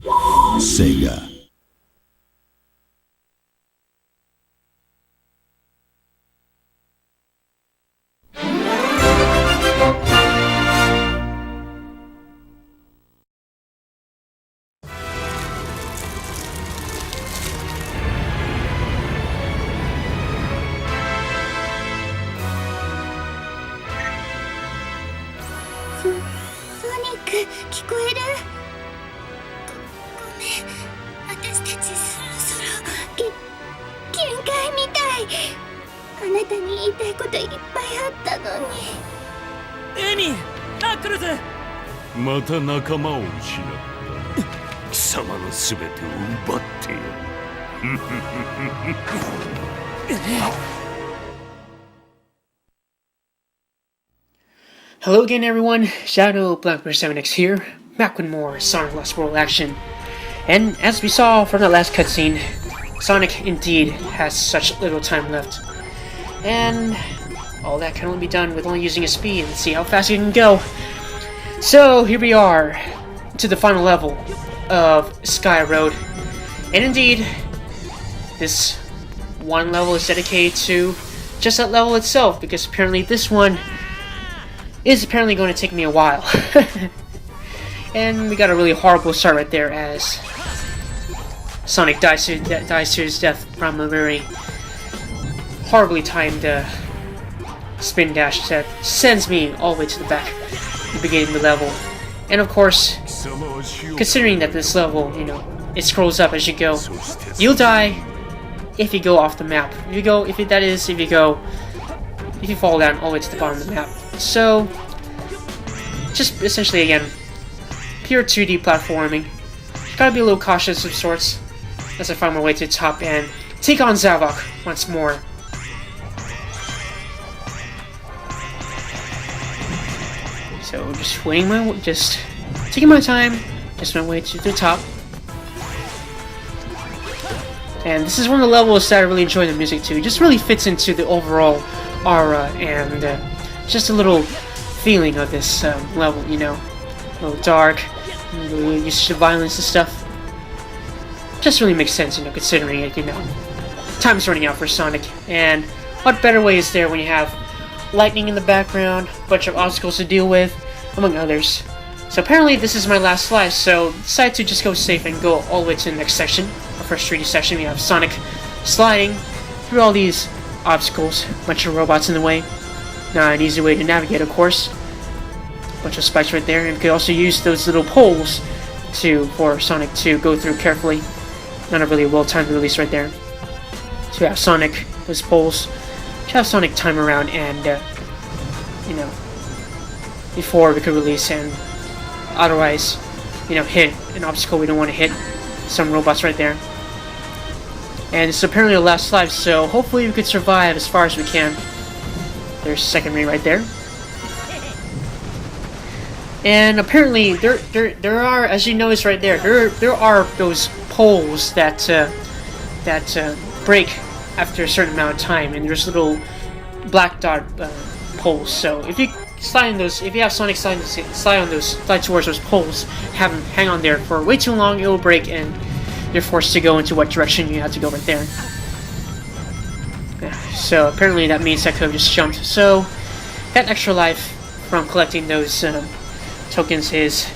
Sega. 聞こえる？ごめん、私たちそろそろ限界みたい。あなたに言いたいこといっぱいあったのに。エミ、ナックルズ、また仲間を失った貴様の全てを奪ってやる。Hello again everyone, Shadow Blackbear 7X here, back with more Sonic Lost World action. And as we saw from the last cutscene, Sonic indeed has such little time left. And all that can only be done with only using his speed and see how fast he can go. So here we are, to the final level of Sky Road. And indeed, this one level is dedicated to just that level itself, because apparently this one is apparently going to take me a while. And we got a really horrible start right there as Sonic dies to his death from a very horribly timed spin dash that sends me all the way to the back at the beginning of the level. And of course, considering that this level, you know, it scrolls up as you go, you'll die if you go off the map. If you fall down all the way to the bottom of the map. So, just essentially again, pure 2D platforming. Gotta be a little cautious of sorts as I find my way to the top and take on Zavok once more. So just taking my time, just my way to the top. And this is one of the levels that I really enjoy the music to. It just really fits into the overall aura and just a little feeling of this level, you know. A little dark, the usage of violence and stuff. Just really makes sense, you know, considering it, you know. Time's running out for Sonic, and what better way is there when you have lightning in the background, a bunch of obstacles to deal with, among others. So apparently this is my last life, so decided to just go safe and go all the way to the next section. Our first 3D section, we have Sonic sliding through all these obstacles, a bunch of robots in the way. Not an easy way to navigate, of course. A bunch of spikes right there, and you could also use those little poles for Sonic to go through carefully. Not a really well-timed release right there. So you have Sonic, those poles. You have Sonic time around and, you know, before we could release and otherwise, you know, hit an obstacle we don't want to hit. Some robots right there. And it's apparently the last life, so hopefully we could survive as far as we can. There's second ring right there. And apparently there are, as you notice right there, there are those poles that break after a certain amount of time, and there's little black dot poles. So if you slide on those, if you have Sonic slide towards those poles, have them hang on there for way too long, it will break, and you're forced to go into what direction you have to go right there. So apparently that means I could have just jumped. So that extra life from collecting those tokens is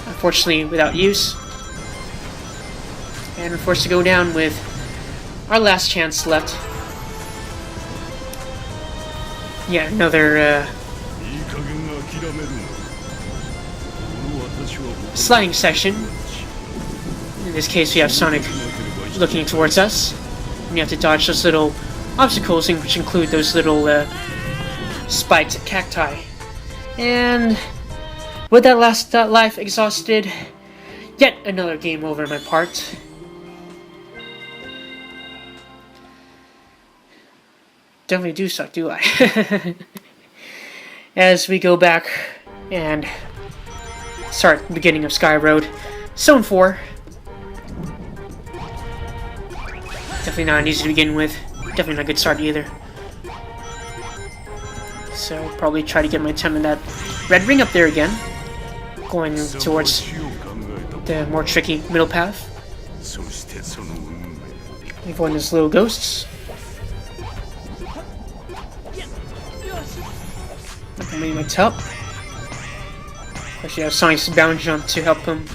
unfortunately without use. And we're forced to go down with our last chance left. Yeah, another sliding section. In this case, we have Sonic looking towards us. And you have to dodge those little obstacles, which include those little spiked cacti. And with that last life exhausted, yet another game over on my part. Definitely do suck, do I? As we go back and start the beginning of Sky Road. Zone 4. Definitely not easy to begin with. Definitely not a good start either. So probably try to get my attempt in that red ring up there again. Going towards the more tricky middle path. そしてその運命 Avoiding those little ghosts. Maybe my top. Actually, have Sonic's bound jump to help him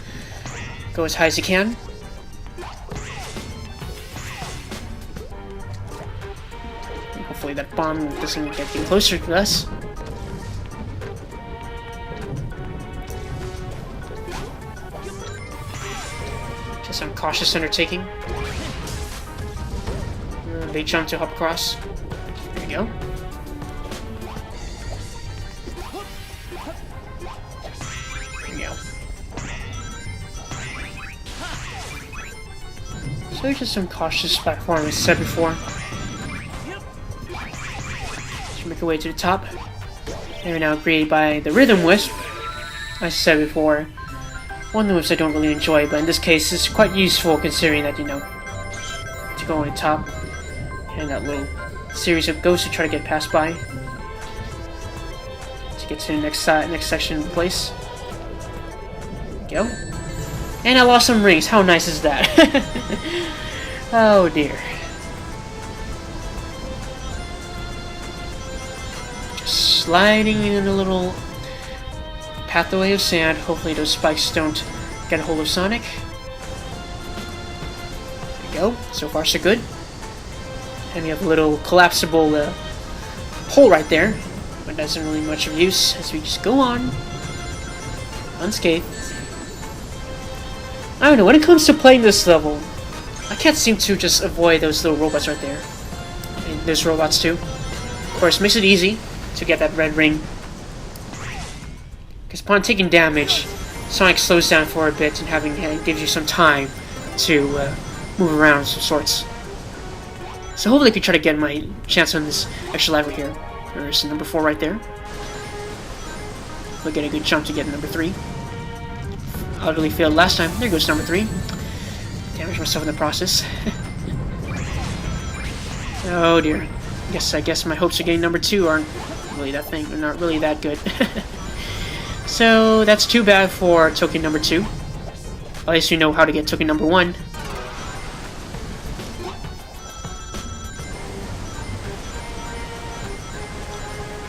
go as high as he can. And hopefully that bomb doesn't get any closer to us. Just some cautious undertaking. Big jump to hop across. There you go. There you go. So just some cautious platform, as I said before. Should make our way to the top. They are now greeted by the Rhythm Wisp. As I said before, one of the wisps I don't really enjoy, but in this case it's quite useful considering that, you know, to go on the top. And that little series of ghosts to try to get passed by. To get to the next section of the place. There we go. And I lost some rings. How nice is that? Oh dear. Just sliding in a little pathway of sand. Hopefully those spikes don't get a hold of Sonic. There we go. So far so good. And we have a little collapsible hole right there, but that's not really much of use as we just go on unscathed. I don't know, when it comes to playing this level, I can't seem to just avoid those little robots right there. And there's robots too. Of course, it makes it easy to get that red ring. Because upon taking damage, Sonic slows down for a bit and gives you some time to move around of some sorts. So hopefully I can try to get my chance on this extra life right here. There's number 4 right there. We'll get a good jump to get number 3. Utterly failed last time. There goes number 3. Damaged myself in the process. Oh dear. I guess my hopes of getting number 2 aren't really that thing. They're not really that good. So that's too bad for token number 2. At least you know how to get token number 1.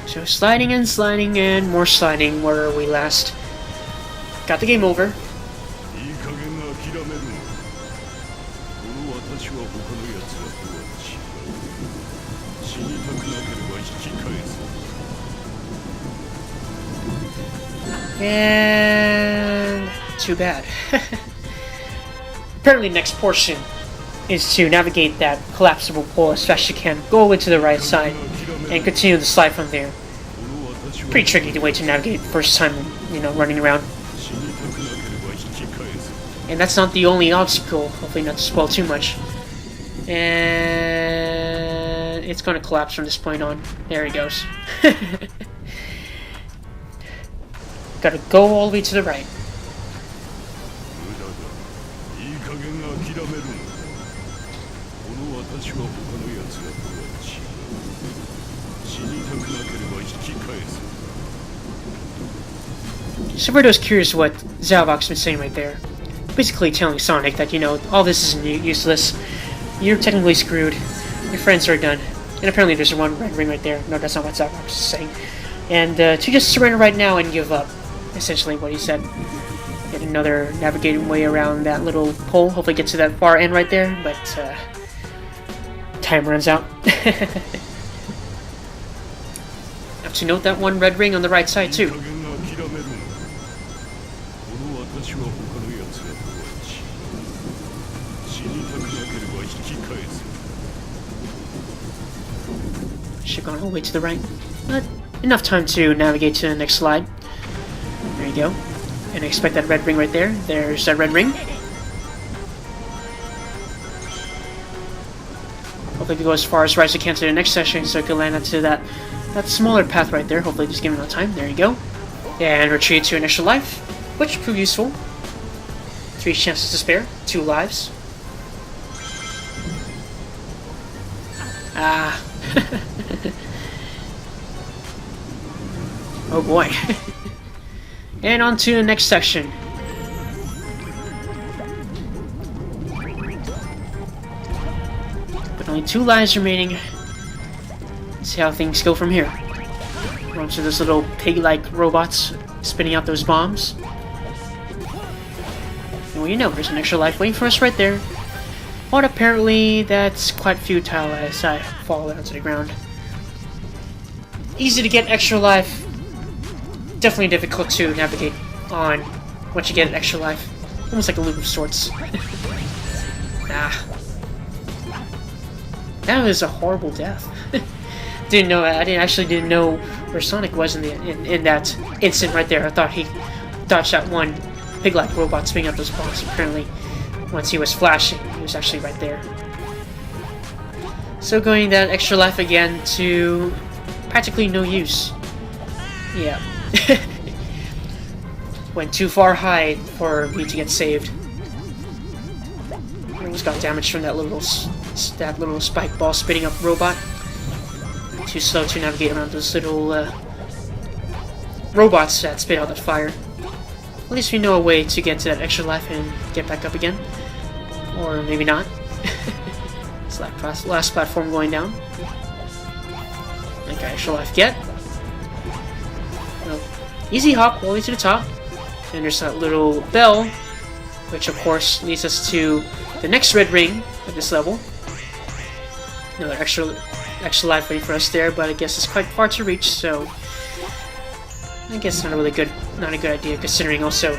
So sliding and more sliding where we last got the game over. And too bad. Apparently next portion is to navigate that collapsible pole as fast as you can, go over to the right side, and continue to slide from there. Pretty tricky way to navigate first time, you know, running around. And that's not the only obstacle, hopefully not to spoil too much. And it's going to collapse from this point on. There he goes. Gotta go all the way to the right. So for those curious what Zavok's been saying right there, basically telling Sonic that, you know, all this is useless, you're technically screwed, your friends are done, and apparently there's one red ring right there. No, that's not what Zavok's saying. And to just surrender right now and give up, essentially what he said. Get another navigating way around that little pole, hopefully get to that far end right there, but time runs out. Have to note that one red ring on the right side too. Should have gone all the way to the right, but enough time to navigate to the next slide. There you go. And expect that red ring right there. There's that red ring. Hopefully we go as far as right as I can to the next session so I can land onto that smaller path right there. Hopefully just give me enough time. There you go. And retreat to an extra life, which proved useful. 3 chances to spare, 2 lives. Ah. Oh boy. And on to the next section. Only 2 lives remaining. Let's see how things go from here. Run to those little pig-like robots spitting out those bombs. And well, you know, there's an extra life waiting for us right there. But apparently, that's quite futile as I fall down to the ground. Easy to get extra life. Definitely difficult to navigate on once you get an extra life. Almost like a loop of sorts. Ah. That was a horrible death. Didn't know. I didn't know where Sonic was in that instant right there. I thought he dodged that one pig-like robot spinning up those bombs. Apparently, once he was flashing, he was actually right there. So going that extra life again to practically no use. Yeah. Went too far high for me to get saved. Almost got damaged from that little spike ball spitting up robot. Too slow to navigate around those little robots that spit out that fire. At least we know a way to get to that extra life and get back up again. Or maybe not. It's like last platform going down. Okay, extra life get. Well, easy hop all the way to the top. And there's that little bell, which of course leads us to the next red ring of this level. Another extra life waiting for us there, but I guess it's quite far to reach, so I guess not a good idea, considering also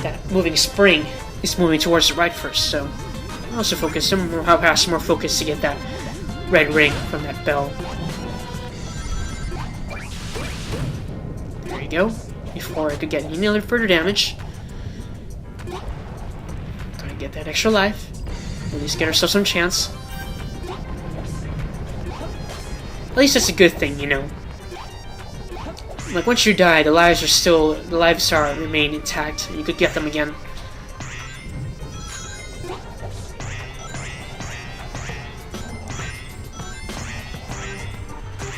that moving spring is moving towards the right first. So I'll also focus have some more focus to get that red ring from that bell. There you go. Before I could get any other further damage. Trying to get that extra life. At least get ourselves some chance. At least that's a good thing, you know. Like once you die, the lives remain intact, and you could get them again.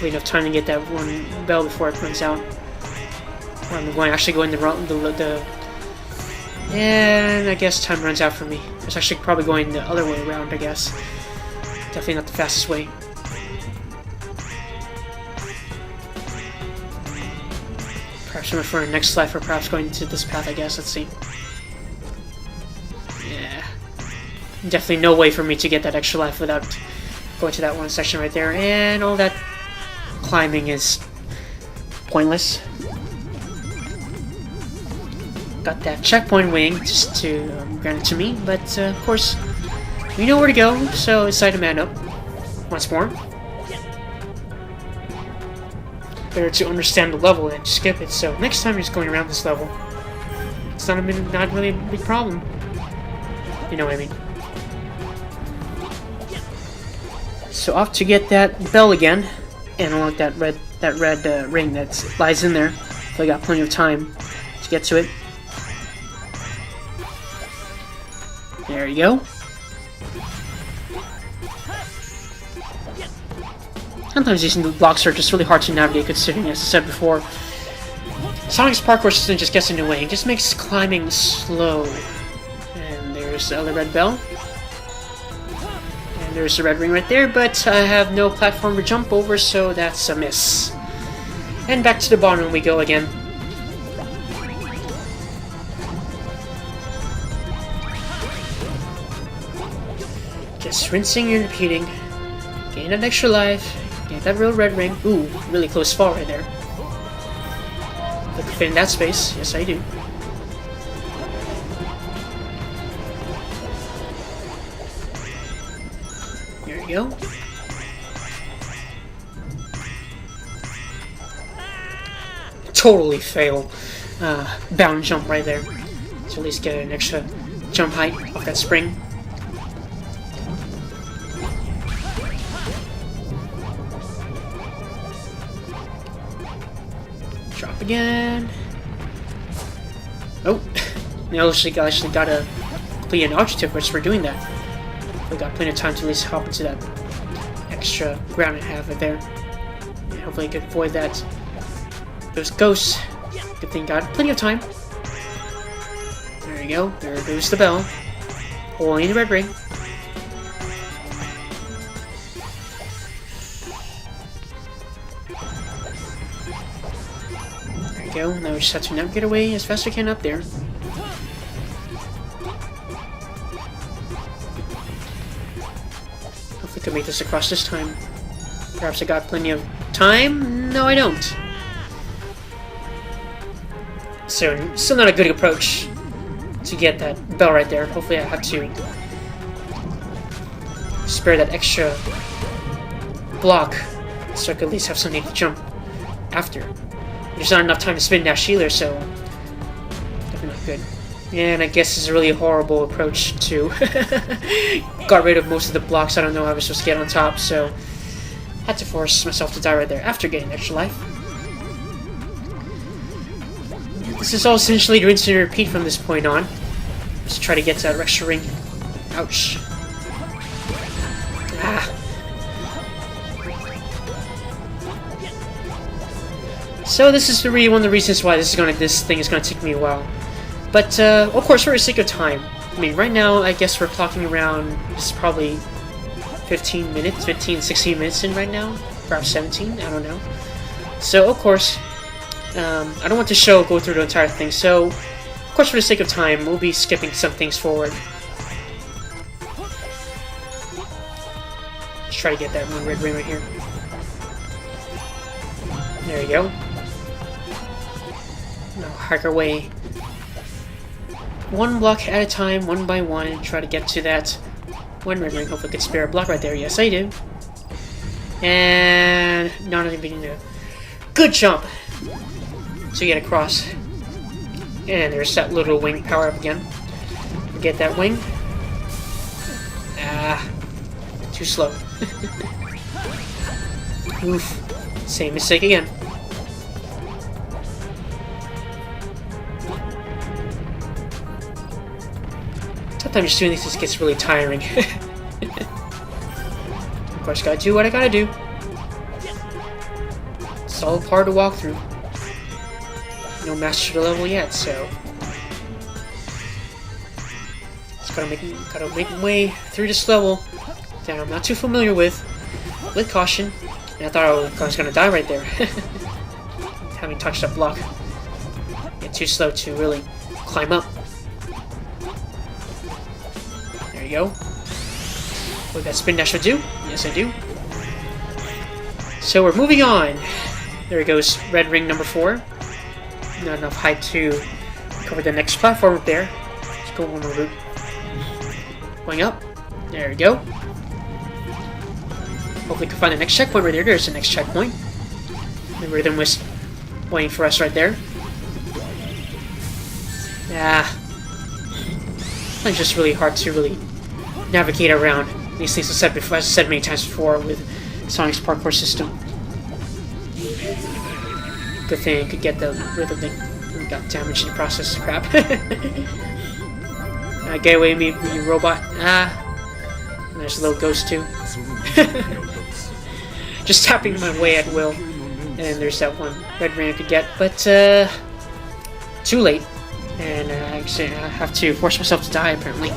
We enough time to get that one bell before it runs out. I'm actually going and I guess time runs out for me. It's actually probably going the other way around, I guess. Definitely not the fastest way. Perhaps I'm for the next life, or perhaps going to this path, I guess. Let's see. Yeah. Definitely no way for me to get that extra life without going to that one section right there. And all that climbing is pointless. Got that checkpoint waiting just to grant it to me, but of course, we know where to go, so decide to man up once more. Better to understand the level than skip it, so next time you're just going around this level, it's not really a big problem. You know what I mean. So off to get that bell again, and unlock that red ring that lies in there. So I got plenty of time to get to it. There you go. Sometimes these blocks are just really hard to navigate, considering, as I said before, Sonic's parkour system just gets in the way. It just makes climbing slow. And there's the other red bell. And there's the red ring right there, but I have no platform to jump over, so that's a miss. And back to the bottom we go again. Just rinsing and repeating. Gain an extra life. Get that real red ring. Ooh, really close fall right there. I can fit in that space. Yes, I do. There you go. Totally fail. Bound jump right there. So at least get an extra jump height off that spring. Drop again. Oh, I actually got to complete an objective which we're doing that. We got plenty of time to at least hop into that extra ground I have right there. And hopefully I can avoid that. Those ghosts. Good thing got plenty of time. There you go. There goes the bell. Holding the red ring. we go. Now we just have to navigate away as fast as we can up there. Hopefully we can make this across this time. Perhaps I got plenty of time? No, I don't. So, still not a good approach to get that bell right there. Hopefully I have to spare that extra block so I could at least have something to jump after. There's not enough time to spin dash either, so definitely not good. And I guess this is a really horrible approach too. Got rid of most of the blocks. I don't know how I was supposed to get on top, so had to force myself to die right there after getting extra life. This is all essentially rinse and repeat from this point on. Just try to get to that extra ring. Ouch. Ah. So this is really one of the reasons why this thing is gonna take me a while. But of course, for the sake of time. I mean, right now I guess we're clocking around. This is probably 15 minutes, 15, 16 minutes in right now. Perhaps 17. I don't know. So of course, I don't want the show go through the entire thing. So of course, for the sake of time, we'll be skipping some things forward. Let's try to get that one red ring right here. There you go. Now hack our way one block at a time, one by one, and try to get to that one red ring. Hopefully I could spare a block right there. Yes, I do. And not even a good jump to get across. And there's that little wing power up again. Get that wing. Ah, too slow. Oof. Same mistake again. Sometimes just doing this just gets really tiring. Of course, gotta do what I gotta do. It's all part of the walkthrough. No master the level yet, so just gotta make my way through this level that I'm not too familiar with caution. And I thought I was gonna die right there, having touched that block. Get too slow to really climb up. There you go. What that spin dash would do? Yes, I do. So we're moving on. There goes red ring number 4. Not enough height to cover the next platform up there. Let's go one more route. Going up. There we go. Hopefully we can find the next checkpoint right there. There's the next checkpoint. The rhythm was waiting for us right there. Ah. It's just really hard to really navigate around these things, as I said many times before, with Sonic's parkour system. Good thing I could get the rhythm thing. We got damaged in the process. Crap. Get away me, you robot. Ah. And there's a little ghost too. Just tapping my way at will. And there's that one red ring I could get, but too late. And actually I have to force myself to die apparently.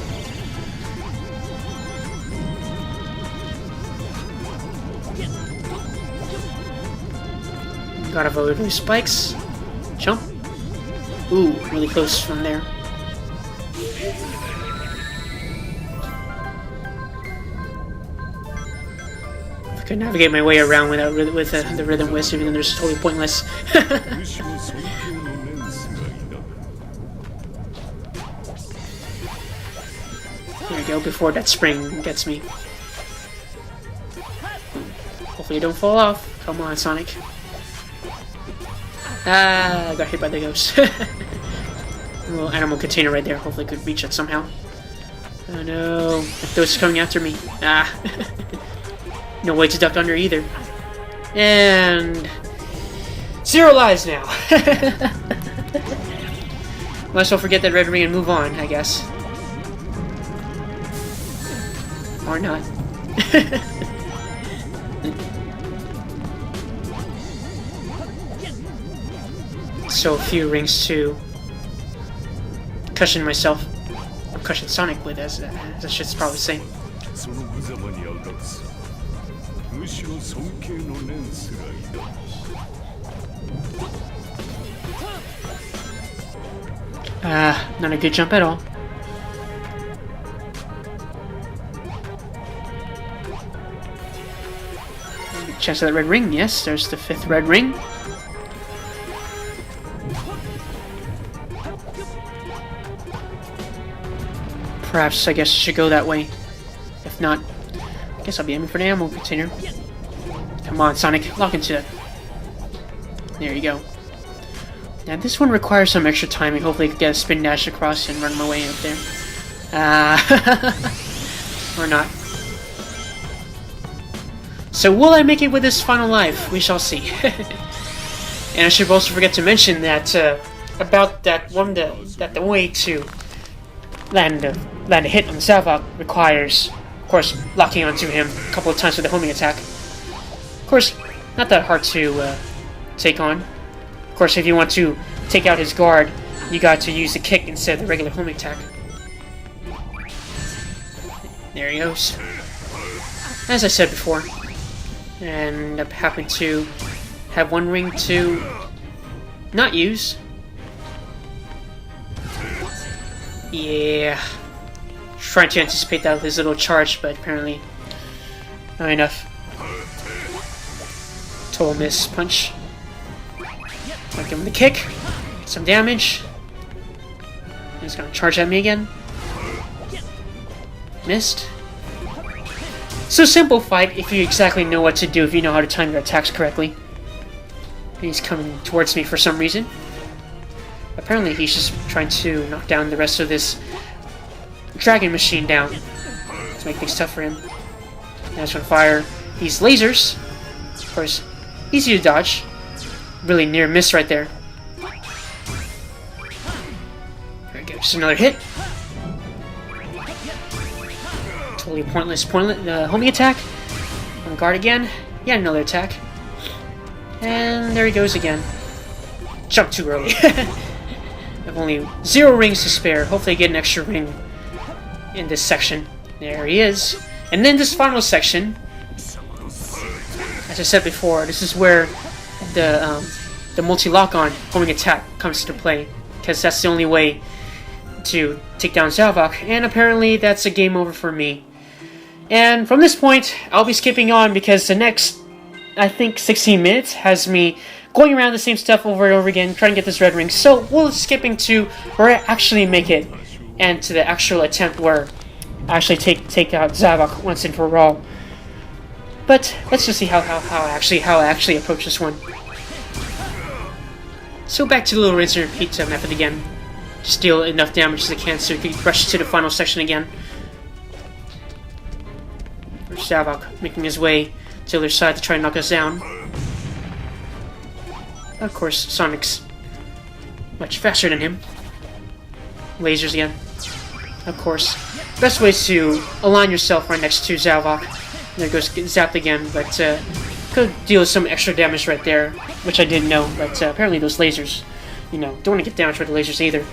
Gotta avoid those spikes. Jump. Ooh, really close from there. If I could navigate my way around without with the rhythm whisk, even though there's totally pointless. There we go, before that spring gets me. Hopefully you don't fall off. Come on, Sonic. Ah, I got hit by the ghost. A little animal container right there. Hopefully I could reach it somehow. Oh no. The ghost is coming after me. Ah. No way to duck under either. And 0 lives now. Might as well forget that red ring and move on, I guess. Or not. So a few rings to cushion myself, or cushion Sonic with, as I should probably say. Not a good jump at all. Chance of that red ring. Yes, there's the 5th red ring. Perhaps, I guess, I should go that way. If not, I guess I'll be aiming for the ammo container. Come on, Sonic, lock into it. There you go. Now, this one requires some extra timing. Hopefully I can get a spin dash across and run my way up there. Or not. So will I make it with this final life? We shall see. And I should also forget to mention that about that one that the way to land a hit on Zavok requires, of course, locking onto him a couple of times with the homing attack. Of course, not that hard to take on. Of course, if you want to take out his guard, you got to use the kick instead of the regular homing attack. There he goes. As I said before. And I happen to have one ring to not use. Yeah. Trying to anticipate that with his little charge, but apparently not enough. Total miss punch. I'll give him the kick. Some damage. He's gonna charge at me again. Missed. So simple fight if you exactly know what to do, if you know how to time your attacks correctly. He's coming towards me for some reason. Apparently he's just trying to knock down the rest of this dragon machine down to make things tough for him. Now he's gonna fire these lasers. Of course, easy to dodge. Really near miss right there. There we go, just another hit. Totally pointless homing attack. On guard again. Yeah, another attack. And there he goes again. Jump too early. I have only 0 rings to spare. Hopefully I get an extra ring in this section. There he is. And then this final section, as I said before, this is where the multi-lock-on homing attack comes into play. Because that's the only way to take down Zavok. And apparently that's a game over for me. And from this point, I'll be skipping on because the next, I think, 16 minutes has me going around the same stuff over and over again, trying to get this red ring. So we'll skipping to where I actually make it, and to the actual attempt where I actually take out Zavok once and for all. But let's just see how I actually approach this one. So back to the little rinse and repeat method again. Just deal enough damage as I can so we can rush to the final section again. Zavok making his way to the other side to try and knock us down. Of course, Sonic's much faster than him. Lasers again. Of course. Best way is to align yourself right next to Zavok. There goes get zapped again, but could deal some extra damage right there, which I didn't know, but apparently those lasers, you know, don't want to get damaged with the lasers either.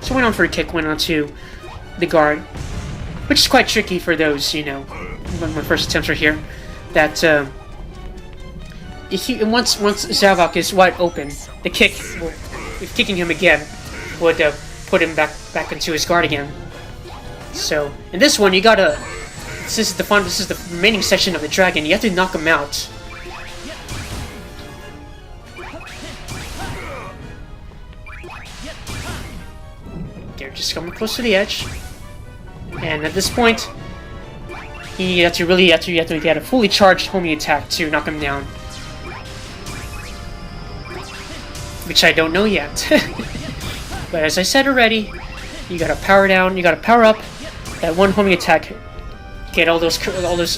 So went on for a kick, went on to the guard, which is quite tricky for those, you know, one of my first attempts right here, that once Zavok is wide open, the kick, if kicking him again, would put him back into his guard again. So in this one, you gotta. This is the remaining section of the dragon. You have to knock him out. They're just coming close to the edge, and at this point, you have to get a fully charged homing attack to knock him down, which I don't know yet. But as I said already, you gotta power down. You gotta power up that one homing attack. Get all those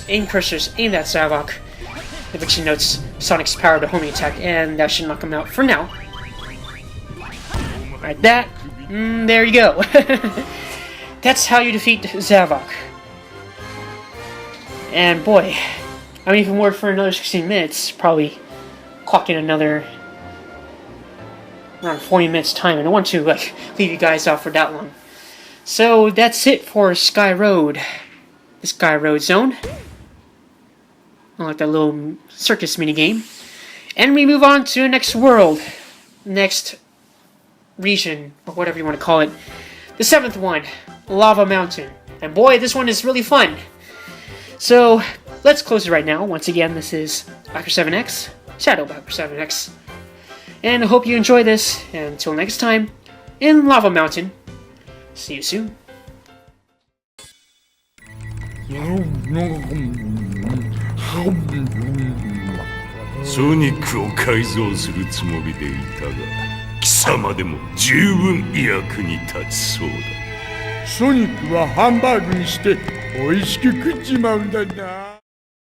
aim cursors aimed at Zavok, which denotes Sonic's power to homing attack, and that should knock him out for now. Alright, there you go. That's how you defeat Zavok. And boy, I'm even more for another 16 minutes, probably clocking another around 40 minutes time. I don't want to leave you guys off for that long. So that's it for Sky Road. The Sky Road Zone. I like that little circus minigame. And we move on to the next world. Next region, or whatever you want to call it. The 7th one, Lava Mountain. And boy, this one is really fun. So, let's close it right now. Once again, this is Backer7X, Shadow Backer7X. And I hope you enjoy this, and until next time, in Lava Mountain, see you soon. ソニックを改造するつもりでいたが、貴様でも十分役に立ちそうだ。ソニックはハンバーグにして美味しく食っちまうんだな。